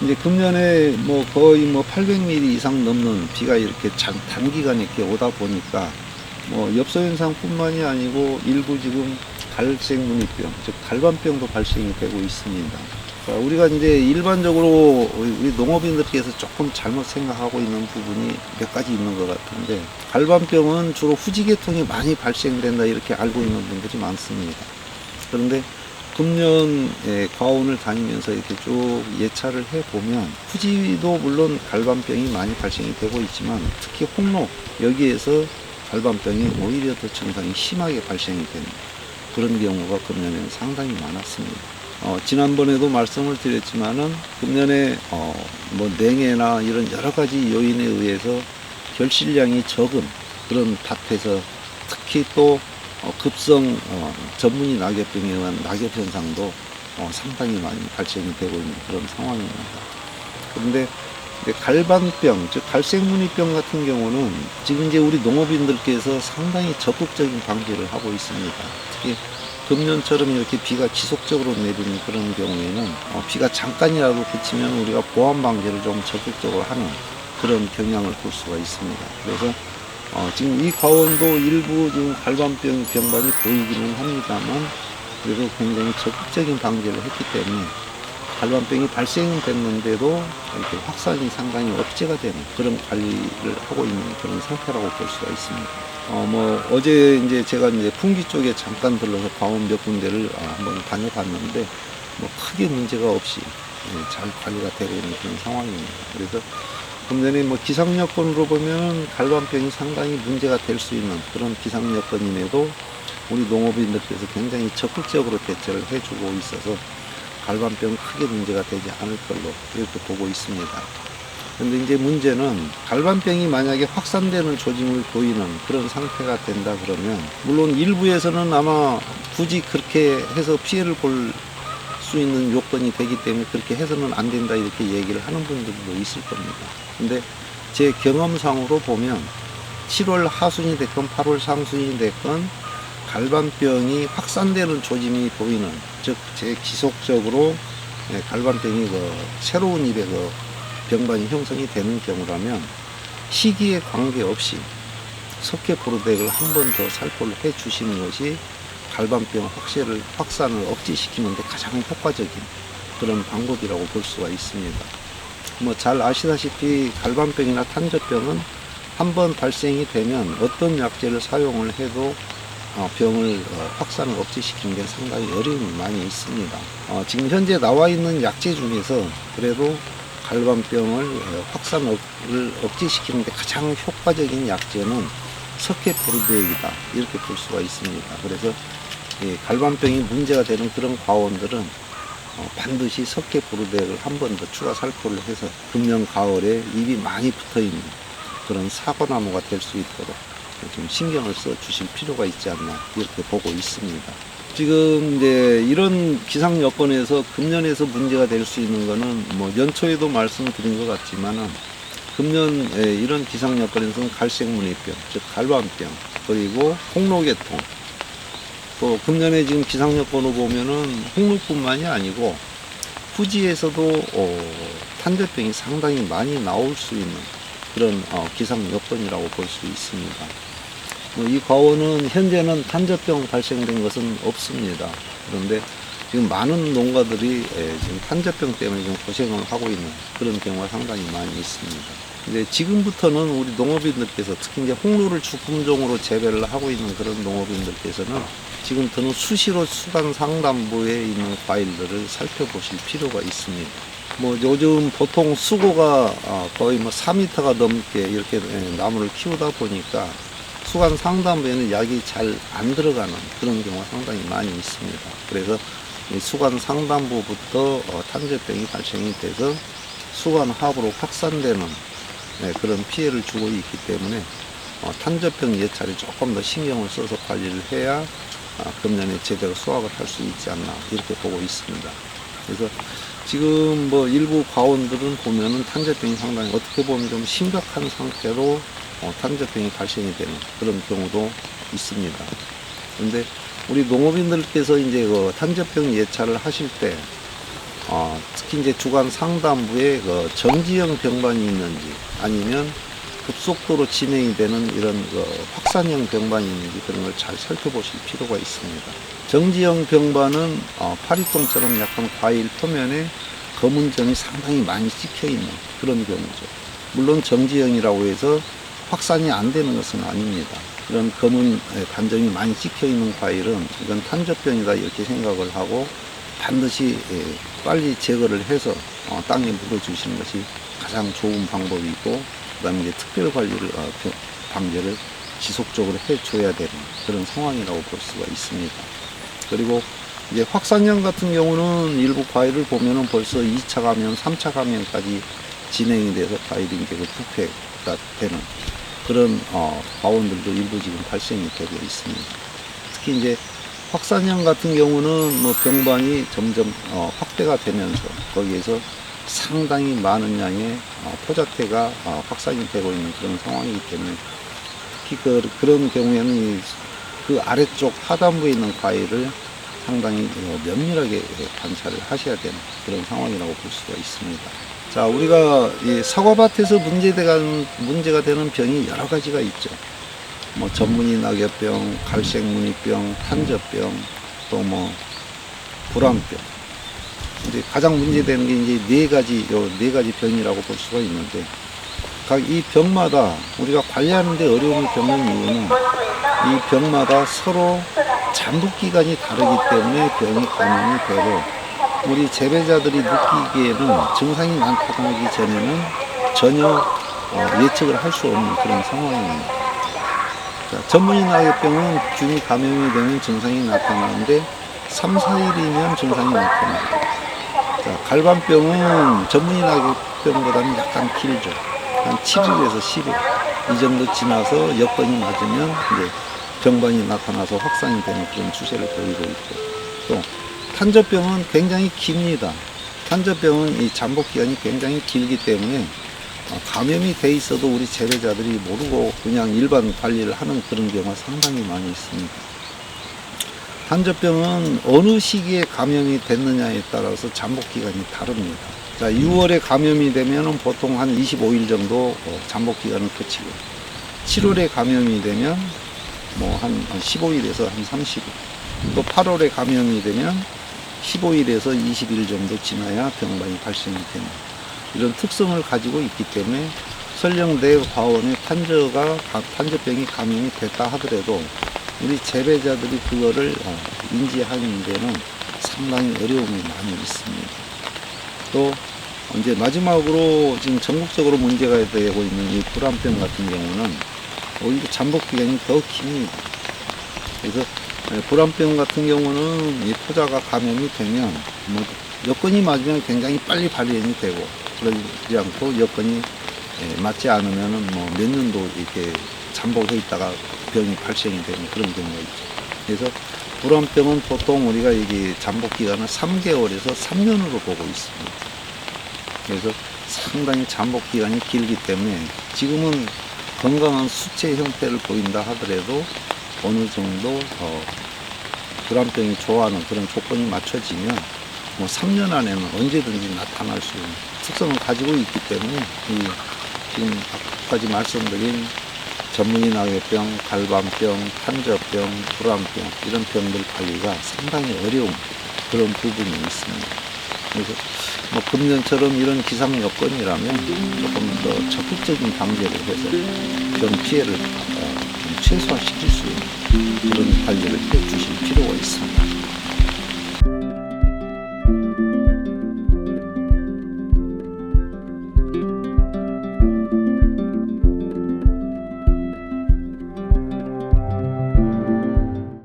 이제 금년에 뭐 거의 뭐 800mm 이상 넘는 비가 이렇게 단기간에 이렇게 오다 보니까 뭐 엽서 현상뿐만이 아니고 일부 지금 갈색 무늬병, 즉 갈반병도 발생이 되고 있습니다. 우리가 이제 일반적으로 우리 농업인들께서 조금 잘못 생각하고 있는 부분이 몇 가지 있는 것 같은데, 갈반병은 주로 후지 계통이 많이 발생된다 이렇게 알고 있는 분들이 많습니다. 그런데 금년 과온을 다니면서 이렇게 쭉 예찰을 해보면 후지도 물론 갈반병이 많이 발생이 되고 있지만 특히 홍로 여기에서 갈반병이 오히려 더 증상이 심하게 발생이 되는 그런 경우가 금년에는 상당히 많았습니다. 지난번에도 말씀을 드렸지만은 금년에 뭐 냉해나 이런 여러 가지 요인에 의해서 결실량이 적은 그런 밭에서 특히 또 급성 전문이 낙엽병에 의한 낙엽 현상도 상당히 많이 발생이 되고 있는 그런 상황입니다. 그런데 갈반병, 즉 갈색무늬병 같은 경우는 지금 이제 우리 농업인들께서 상당히 적극적인 방지를 하고 있습니다. 특히 금년처럼 이렇게 비가 지속적으로 내리는 그런 경우에는 비가 잠깐이라도 그치면 우리가 보안 방지를 좀 적극적으로 하는 그런 경향을 볼 수가 있습니다. 그래서 지금 이 과원도 일부 지금 갈반병 병반이 보이기는 합니다만 그래도 굉장히 적극적인 방지를 했기 때문에 갈반병이 발생됐는데도 이렇게 확산이 상당히 억제가 되는 그런 관리를 하고 있는 그런 상태라고 볼 수가 있습니다. 뭐 어제 이제 제가 이제 풍기 쪽에 잠깐 들러서 과원 몇 군데를 한번 다녀봤는데 뭐 크게 문제가 없이 잘 관리가 되고 있는 그런 상황입니다. 그래서 금년에 뭐 기상 여건으로 보면 갈반병이 상당히 문제가 될 수 있는 그런 기상 여건임에도 우리 농업인들께서 굉장히 적극적으로 대처를 해주고 있어서 갈반병 크게 문제가 되지 않을 걸로 이렇게 보고 있습니다. 그런데 이제 문제는 갈반병이 만약에 확산되는 조짐을 보이는 그런 상태가 된다 그러면 물론 일부에서는 아마 굳이 그렇게 해서 피해를 볼 수 있는 요건이 되기 때문에 그렇게 해서는 안 된다 이렇게 얘기를 하는 분들도 있을 겁니다. 근데 제 경험상으로 보면 7월 하순이 됐건 8월 상순이 됐건 갈반병이 확산되는 조짐이 보이는, 즉 제 지속적으로 갈반병이 새로운 입에 병반이 형성이 되는 경우라면 시기에 관계없이 석회포르덱을 한 번 더 살포를 해 주시는 것이 갈반병 확산을 억제시키는 데 가장 효과적인 그런 방법이라고 볼 수가 있습니다. 뭐 잘 아시다시피 갈반병이나 탄저병은 한번 발생이 되면 어떤 약제를 사용을 해도 병을 확산을 억제시키는 게 상당히 어려움이 많이 있습니다. 지금 현재 나와 있는 약제 중에서 그래도 갈반병을 확산을 억제시키는 데 가장 효과적인 약제는 석회포르데액이다 이렇게 볼 수가 있습니다. 그래서 갈반병이 문제가 되는 그런 과원들은 반드시 석회포르데액을 한 번 더 추가 살포를 해서 금년 가을에 잎이 많이 붙어있는 그런 사과나무가 될 수 있도록 좀 신경을 써 주실 필요가 있지 않나 이렇게 보고 있습니다. 지금 이제 이런 기상 여건에서 금년에서 문제가 될 수 있는 거는 뭐 연초에도 말씀드린 것 같지만은 금년 이런 기상 여건에서는 갈색무늬병, 즉 갈반병, 그리고 홍로계통, 또 금년에 지금 기상 여건을 보면은 홍로뿐만이 아니고 후지에서도 탄저병이 상당히 많이 나올 수 있는 그런 기상 여건이라고 볼 수 있습니다. 이 과원은 현재는 탄저병 발생된 것은 없습니다. 그런데 지금 많은 농가들이 지금 탄저병 때문에 좀 고생을 하고 있는 그런 경우가 상당히 많이 있습니다. 근데 지금부터는 우리 농업인들께서 특히 이제 홍로를 주품종으로 재배를 하고 있는 그런 농업인들께서는 지금부터는 수시로 수간 상단부에 있는 과일들을 살펴보실 필요가 있습니다. 뭐 요즘 보통 수고가 거의 뭐 4m가 넘게 이렇게 나무를 키우다 보니까 수간 상단부에는 약이 잘 안 들어가는 그런 경우가 상당히 많이 있습니다. 그래서 이 수간 상단부부터 탄저병이 발생이 돼서 수간 하부로 확산되는 그런 피해를 주고 있기 때문에 탄저병 예찰에 조금 더 신경을 써서 관리를 해야 금년에 제대로 수확을 할 수 있지 않나 이렇게 보고 있습니다. 그래서 지금 뭐 일부 과원들은 보면은 탄저병이 상당히 어떻게 보면 좀 심각한 상태로 탄저병이 발생이 되는 그런 경우도 있습니다. 그런데 우리 농업인들께서 이제 탄저병 예찰을 하실 때 특히 이제 주간 상단부에 그 정지형 병반이 있는지 아니면 급속도로 진행이 되는 이런 그 확산형 병반이 있는지 그런 걸 잘 살펴보실 필요가 있습니다. 정지형 병반은 파리똥처럼 약간 과일 표면에 검은 점이 상당히 많이 찍혀 있는 그런 경우죠. 물론 정지형이라고 해서 확산이 안 되는 것은 아닙니다. 이런 검은 간점이 많이 찍혀 있는 과일은 이건 탄저병이다 이렇게 생각을 하고 반드시 빨리 제거를 해서 땅에 묻어주시는 것이 가장 좋은 방법이고, 그 다음에 이제 특별 관리를 방제를 지속적으로 해줘야 되는 그런 상황이라고 볼 수가 있습니다. 그리고 이제 확산형 같은 경우는 일부 과일을 보면은 벌써 2차 감염, 3차 감염까지 진행이 돼서 과일이 이제 그 부패가 되는 그런 과원들도 일부 지금 발생이 되고 있습니다. 특히 이제 확산형 같은 경우는 뭐 병반이 점점 확대가 되면서 거기에서 상당히 많은 양의 포자태가 확산이 되고 있는 그런 상황이기 때문에 특히 그런 경우에는 그 아래쪽 하단부에 있는 과일을 상당히 면밀하게 관찰을 하셔야 되는 그런 상황이라고 볼 수가 있습니다. 자, 우리가 이 사과밭에서 문제가 되는 병이 여러 가지가 있죠. 뭐 전무늬 낙엽병, 갈색 무늬병, 탄저병, 또 뭐 불안병. 이제 가장 문제되는 게 이제 네 가지 병이라고 볼 수가 있는데, 각 이 병마다 우리가 관리하는 데 어려움을 겪는 이유는 이 병마다 서로 잠복 기간이 다르기 때문에 병이 감염이 되고, 우리 재배자들이 느끼기에는 증상이 나타나기 전에는 전혀 예측을 할 수 없는 그런 상황입니다. 자, 전무늬 낙엽병은 균이 감염이 되면 증상이 나타나는데 3, 4일이면 증상이 나타납니다. 자, 갈반병은 전무늬 낙엽병보다는 약간 길죠. 한 7일에서 10일 이 정도 지나서 여건이 맞으면 이제 병반이 나타나서 확산이 되는 그런 추세를 보이고 있고, 또 탄저병은 굉장히 깁니다. 탄저병은 이 잠복 기간이 굉장히 길기 때문에 감염이 돼 있어도 우리 재배자들이 모르고 그냥 일반 관리를 하는 그런 경우가 상당히 많이 있습니다. 탄저병은 어느 시기에 감염이 됐느냐에 따라서 잠복 기간이 다릅니다. 자, 6월에 감염이 되면 보통 한 25일 정도 잠복 기간을 거치고, 7월에 감염이 되면 뭐 한 15일에서 한 30일, 또 8월에 감염이 되면 15일에서 20일 정도 지나야 병반이 발생이 됩니다. 이런 특성을 가지고 있기 때문에 설령 내 과원에 탄저병이 감염이 됐다 하더라도 우리 재배자들이 그거를 인지하는 데는 상당히 어려움이 많이 있습니다. 또 이제 마지막으로 지금 전국적으로 문제가 되고 있는 이 불안병 같은 경우는 오히려 잠복 기간이 더 깁니다. 그래서 불안병 같은 경우는 이 포자가 감염이 되면 뭐 여건이 맞으면 굉장히 빨리 발현이 되고, 그러지 않고 여건이 맞지 않으면은 뭐 몇 년도 이렇게 잠복해 있다가 병이 발생이 되는 그런 경우가 있죠. 그래서 불안병은 보통 우리가 이게 잠복 기간을 3개월에서 3년으로 보고 있습니다. 그래서 상당히 잠복 기간이 길기 때문에 지금은 건강한 수체 형태를 보인다 하더라도 어느 정도 불안병이 좋아하는 그런 조건이 맞춰지면 뭐 3년 안에는 언제든지 나타날 수 있는 특성을 가지고 있기 때문에 지금 아까까지 말씀드린 전무늬 낙엽병, 갈반병, 탄저병, 불안병 이런 병들 관리가 상당히 어려운 그런 부분이 있습니다. 그래서 뭐 금년처럼 이런 기상 여건이라면 조금 더 적극적인 방제를 해서 병 피해를 좀 최소화시킬 수 있는 그런 관리를 해 주실 필요가 있습니다.